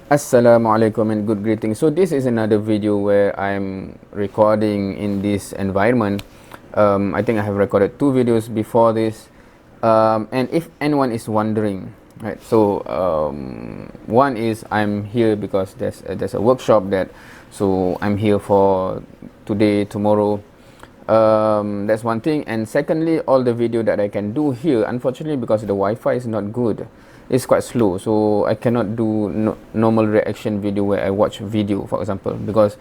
Assalamualaikum and good greetings. So this is another video where I'm recording in this environment. I think I have recorded 2 videos before this, and if anyone is wondering, right? So one is I'm here because there's a workshop so I'm here for today, tomorrow. That's one thing, and secondly, all the video that I can do here, unfortunately, because the Wi-Fi is not good, it's quite slow, so I cannot do normal reaction video where I watch video, for example, because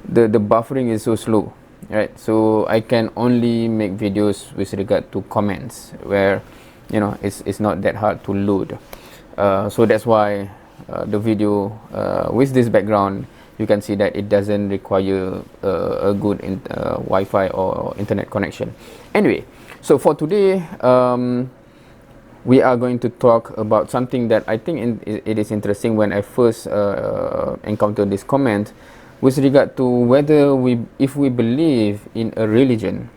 the buffering is so slow, right? So I can only make videos with regard to comments where it's not that hard to load. So that's why the video with this background, you can see that it doesn't require a good Wi-Fi or internet connection. Anyway, so for today, we are going to talk about something that I think it is interesting when I first encountered this comment with regard to whether if we believe in a religion,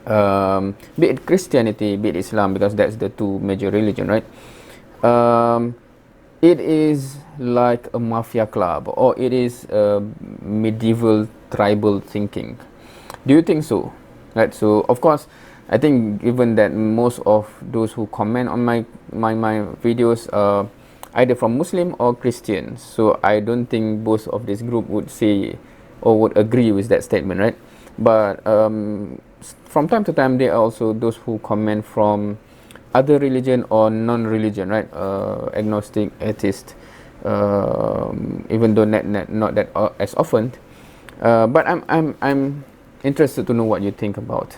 be it Christianity, be it Islam, because that's the 2 major religion, right? It is like a mafia club, or it is medieval tribal thinking. Do you think so? Right. So of course, I think given that most of those who comment on my videos are either from Muslim or Christian, so I don't think both of this group would say or would agree with that statement, right? But from time to time, there are also those who comment from other religion or non-religion, right? Agnostic, atheist, even though not that as often. But I'm interested to know what you think about,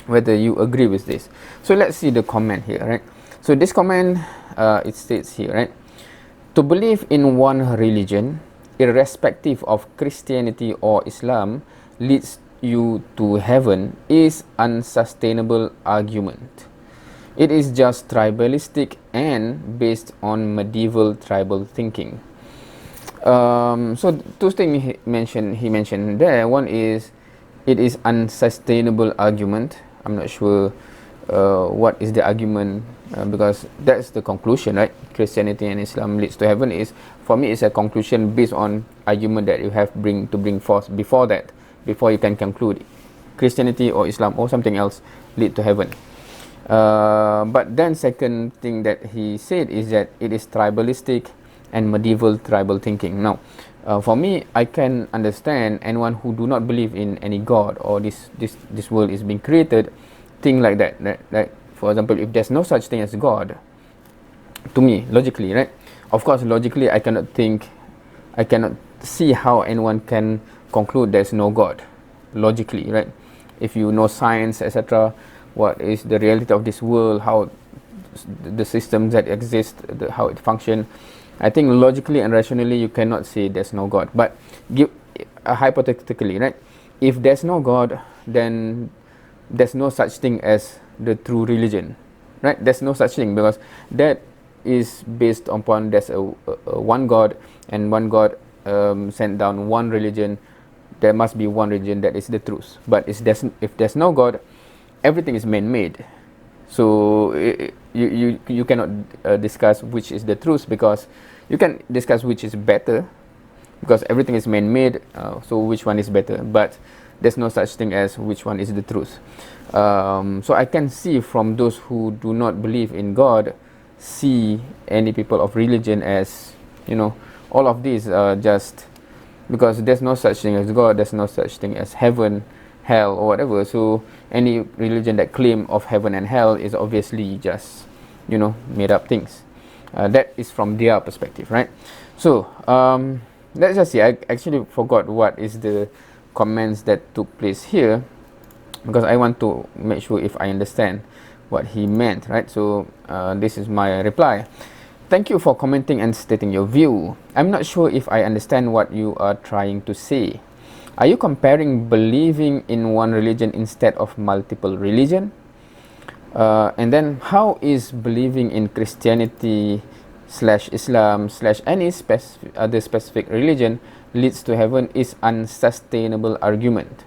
whether you agree with this. So let's see the comment here, right? So this comment, it states here, right? To believe in one religion, irrespective of Christianity or Islam, leads you to heaven is unsustainable argument. It is just tribalistic and based on medieval tribal thinking. So 2 things he mentioned there. One is it is unsustainable argument. I'm not sure what is the argument, because that's the conclusion, right? Christianity and Islam leads to heaven is, for me, it's a conclusion based on argument that you have to bring forth before that, before you can conclude Christianity or Islam or something else lead to heaven. But then second thing that he said is that it is tribalistic and medieval tribal thinking. Now, for me, I can understand anyone who do not believe in any God or this world is being created, think like that. Like, for example, if there's no such thing as God, to me, logically, right? Of course, logically, I cannot see how anyone can conclude there's no God, logically, right? If you know science, etc., what is the reality of this world, how the systems that exist, how it function, I think logically and rationally you cannot say there's no God. But hypothetically, right? If there's no God, then there's no such thing as the true religion, right? There's no such thing, because that is based upon there's a one God, and one God sent down one religion. There must be one religion that is the truth. But if there's no God, everything is man-made. So you cannot discuss which is the truth, because you can discuss which is better, because everything is man-made. So which one is better? But there's no such thing as which one is the truth. So I can see from those who do not believe in God, see any people of religion as, all of these are just because there's no such thing as God, there's no such thing as heaven, hell, or whatever. So any religion that claim of heaven and hell is obviously just, made up things. That is from their perspective, right? So let's just see. I actually forgot what is the comments that took place here, because I want to make sure if I understand what he meant, right? So this is my reply. Thank you for commenting and stating your view. I'm not sure if I understand what you are trying to say. Are you comparing believing in one religion instead of multiple religion? And then, how is believing in Christianity / Islam / any other specific religion leads to heaven is unsustainable argument?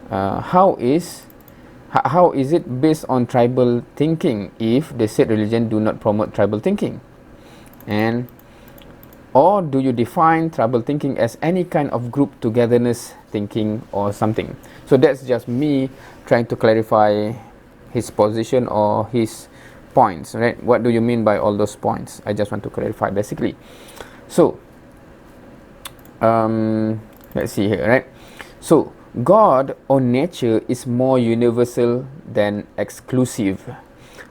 How is it based on tribal thinking if the said religion do not promote tribal thinking? And or do you define trouble thinking as any kind of group togetherness thinking or something? So that's just me trying to clarify his position or his points, right? What do you mean by all those points? I just want to clarify basically. So let's see here, right? So God or nature is more universal than exclusive.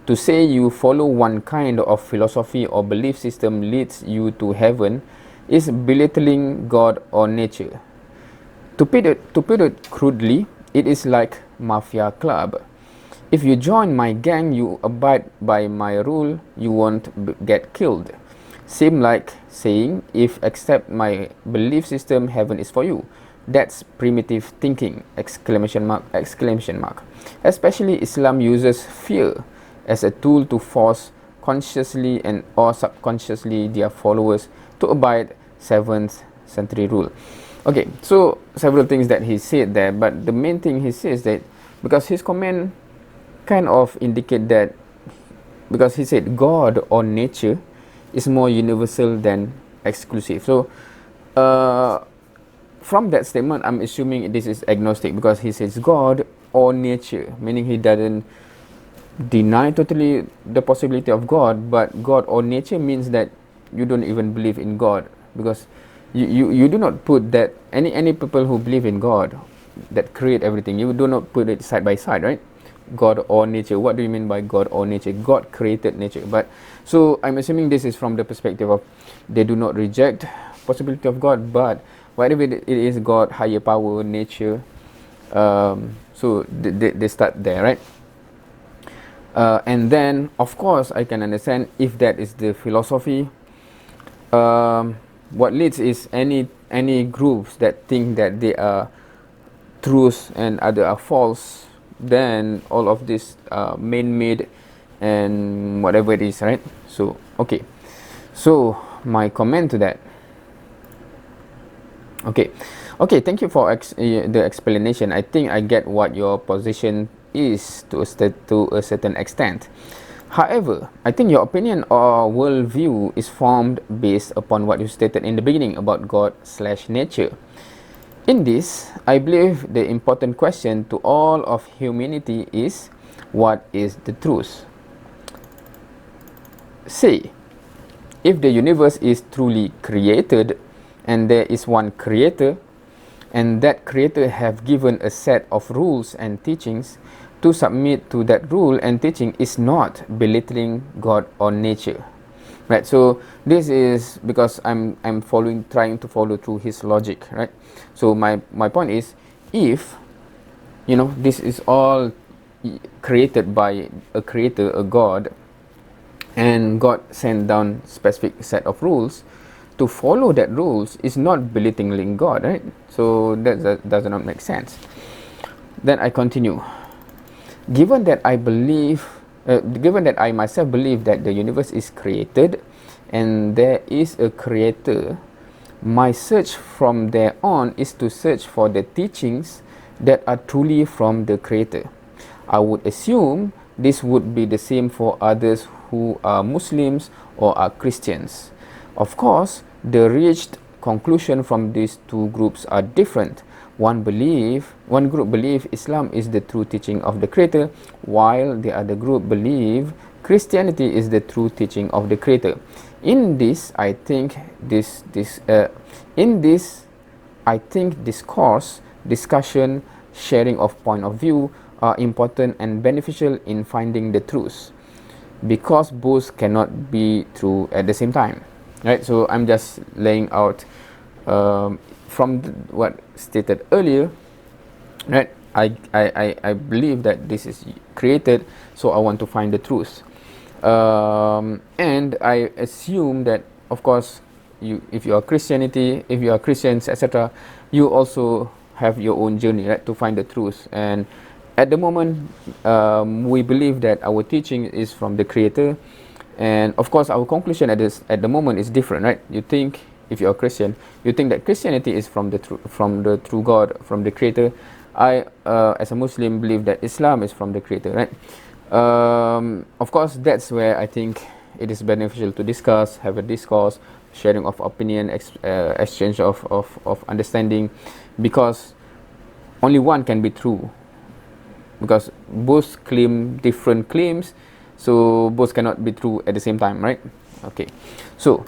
To say you follow one kind of philosophy or belief system leads you to heaven is belittling God or nature. To put it crudely, it is like Mafia club. If you join my gang, you abide by my rule, you won't get killed. Seem like saying, if accept my belief system, heaven is for you. That's primitive thinking! Exclamation mark, exclamation mark. Especially Islam uses fear as a tool to force consciously and or subconsciously their followers to abide 7th century rule. Okay, so several things that he said there, but the main thing he says that because his comment kind of indicate that because he said God or nature is more universal than exclusive. So from that statement, I'm assuming this is agnostic because he says God or nature, meaning he doesn't deny totally the possibility of God, but God or nature means that you don't even believe in God, because you do not put that any people who believe in God that create everything, you do not put it side by side, right? God or nature. What do you mean by God or nature? God created nature. But so I'm assuming this is from the perspective of they do not reject possibility of God, but whatever it is, God, higher power, nature. So they start there, right? And then, of course, I can understand if that is the philosophy. What leads is any groups that think that they are truth and other are false, then all of this man-made and whatever it is, right? So okay, so my comment to that. Okay, thank you for the explanation. I think I get what your position is to a certain extent. However, I think your opinion or worldview is formed based upon what you stated in the beginning about God/nature. In this, I believe the important question to all of humanity is, what is the truth? Say, if the universe is truly created and there is one creator, and that creator have given a set of rules and teachings, to submit to that rule and teaching is not belittling God or nature, right? So this is because I'm trying to follow through his logic, right? So my point is, if this is all created by a creator, a God, and God sent down specific set of rules, to follow that rules is not belittling God, right? So that does not make sense. Then I continue. Given that I myself believe that the universe is created and there is a creator, my search from there on is to search for the teachings that are truly from the creator. I would assume this would be the same for others who are Muslims or are Christians. Of course, the reached conclusion from these two groups are different. One group believe Islam is the true teaching of the Creator, while the other group believe Christianity is the true teaching of the Creator. In this, I think discourse, discussion, sharing of point of view are important and beneficial in finding the truth, because both cannot be true at the same time, right? So I'm just laying out from what stated earlier, right? I believe that this is created, so I want to find the truth, and I assume that, of course, if you are Christians, etc., you also have your own journey, right, to find the truth. And at the moment, we believe that our teaching is from the Creator, and of course our conclusion at the moment is different, right? You think, if you're a Christian, you think that Christianity is from the true God, from the Creator. I, as a Muslim, believe that Islam is from the Creator, right? Of course, that's where I think it is beneficial to discuss, have a discourse, sharing of opinion, exchange of understanding, because only one can be true, because both claim different claims, so both cannot be true at the same time, right? Okay, so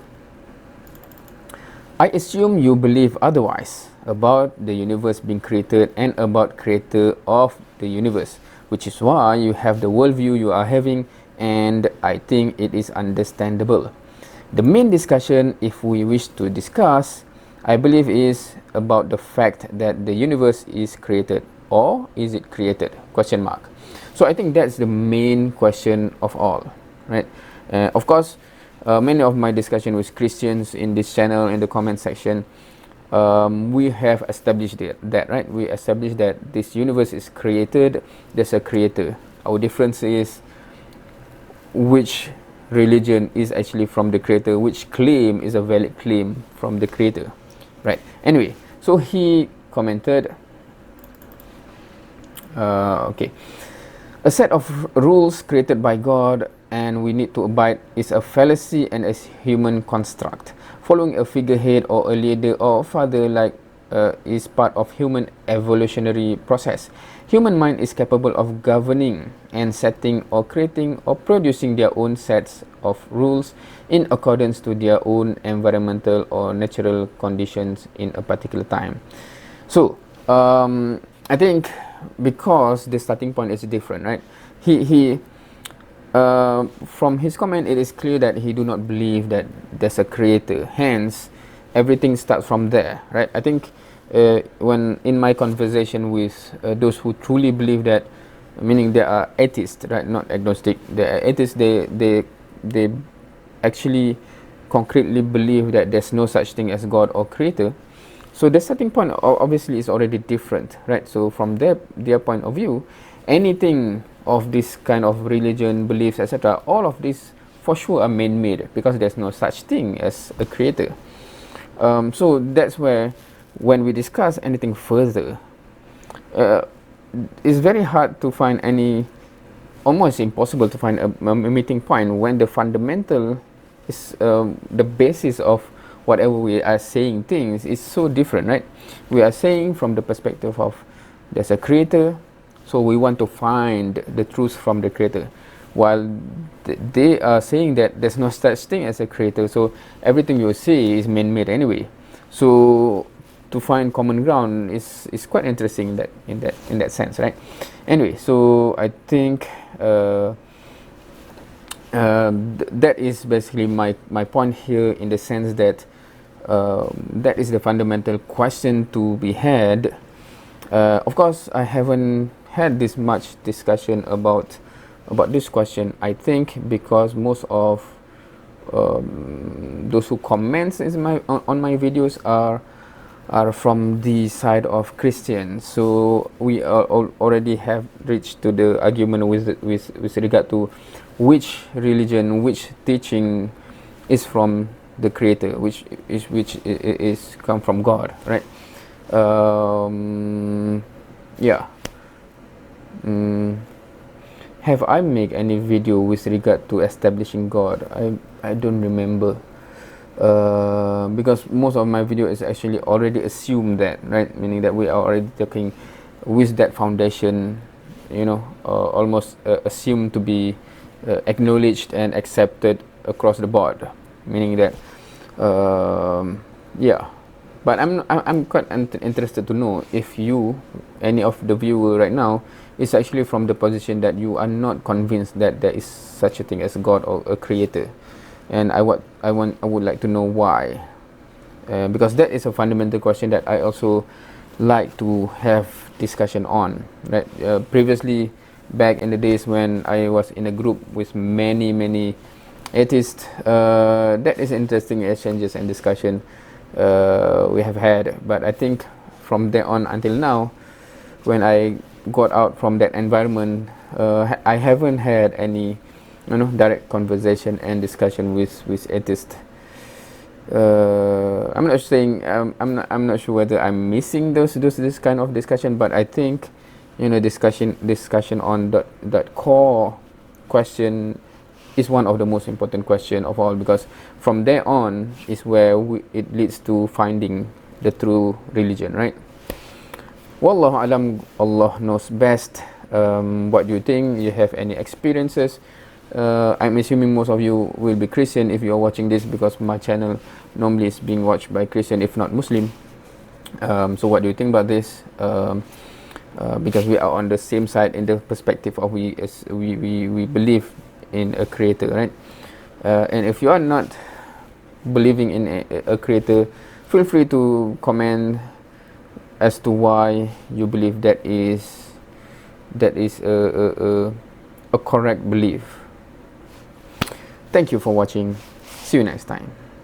I assume you believe otherwise about the universe being created and about creator of the universe, which is why you have the worldview you are having, and I think it is understandable. The main discussion, if we wish to discuss, I believe, is about the fact that the universe is created, or is it created? Question mark. So I think that's the main question of all, right? Of course, many of my discussion with Christians in this channel, in the comment section, we have established that, right? We established that this universe is created, there's a creator. Our difference is which religion is actually from the creator, which claim is a valid claim from the creator, right? Anyway, so he commented, okay, a set of rules created by God and we need to abide is a fallacy and a human construct. Following a figurehead or a leader or a father like is part of human evolutionary process. Human mind is capable of governing and setting or creating or producing their own sets of rules in accordance to their own environmental or natural conditions in a particular time. So I think because the starting point is different, right? From his comment, it is clear that he do not believe that there's a creator. Hence, everything starts from there, right? I think when in my conversation with those who truly believe that, meaning they are atheists, right? Not agnostic. They are atheists. They actually concretely believe that there's no such thing as God or creator. So the starting point obviously is already different, right? So from their point of view, anything of this kind of religion, beliefs, etc., all of this for sure are man-made, because there's no such thing as a creator. So that's where, when we discuss anything further, it's very hard to find any, almost impossible to find a meeting point when the fundamental is the basis of whatever we are saying things is so different, right? We are saying from the perspective of there's a creator, so we want to find the truth from the creator, while they are saying that there's no such thing as a creator, so everything you say is man-made anyway. So to find common ground is quite interesting in that sense, right? Anyway, so I think that is basically my point here, in the sense that that is the fundamental question to be had. Of course, I haven't had this much discussion about this question, I think, because most of those who comments on my videos are from the side of Christians. So we already have reached to the argument with regard to which religion, which teaching is from the creator, which is come from God, right? Yeah. Have I made any video with regard to establishing God? I don't remember, because most of my video is actually already assume that, right? Meaning that we are already talking with that foundation, you know, almost assumed to be acknowledged and accepted across the board. Meaning that, yeah. But I'm quite interested to know if you, any of the viewer right now, is actually from the position that you are not convinced that there is such a thing as God or a creator, and I would like to know why, because that is a fundamental question that I also like to have discussion on, right? Previously, back in the days when I was in a group with many atheists, that is interesting exchanges and discussion we have had. But I think from there on until now, when I got out from that environment, I haven't had any, direct conversation and discussion with atheists. I'm not saying I'm not sure whether I'm missing this kind of discussion, but I think, discussion on that core question is one of the most important question of all, because from there on is where it leads to finding the true religion, right? Wallahu alam, Allah knows best. What do you think? You have any experiences? I'm assuming most of you will be Christian if you're watching this, because my channel normally is being watched by Christian, if not Muslim. So what do you think about this? Because we are on the same side in the perspective of we believe in a creator, right? And if you are not believing in a creator, feel free to comment as to why you believe that is a correct belief. Thank you for watching. See you next time.